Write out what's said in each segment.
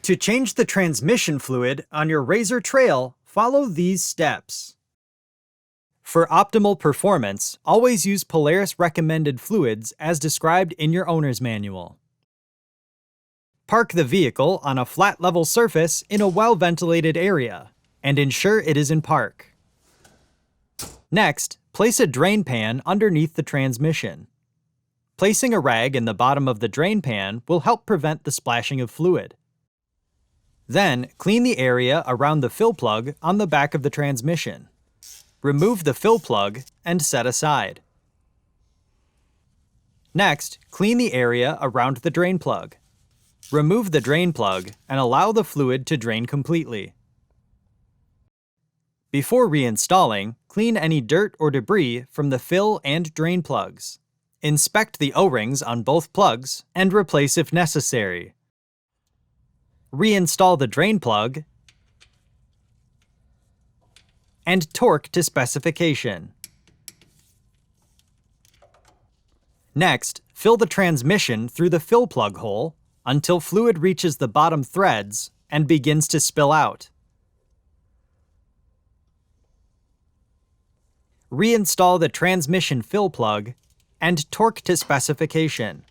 To change the transmission fluid on your RZR Trail, follow these steps. For optimal performance, always use Polaris recommended fluids as described in your owner's manual. Park the vehicle on a flat level surface in a well-ventilated area, and ensure it is in park. Next, place a drain pan underneath the transmission. Placing a rag in the bottom of the drain pan will help prevent the splashing of fluid. Then, clean the area around the fill plug on the back of the transmission. Remove the fill plug and set aside. Next, clean the area around the drain plug. Remove the drain plug and allow the fluid to drain completely. Before reinstalling, clean any dirt or debris from the fill and drain plugs. Inspect the O-rings on both plugs and replace if necessary. Reinstall the drain plug and torque to specification. Next, fill the transmission through the fill plug hole until fluid reaches the bottom threads and begins to spill out. Reinstall the transmission fill plug and torque to specification.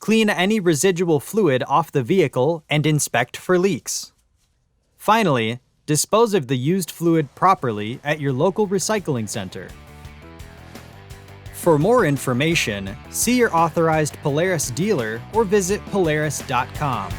Clean any residual fluid off the vehicle and inspect for leaks. Finally, dispose of the used fluid properly at your local recycling center. For more information, see your authorized Polaris dealer or visit Polaris.com.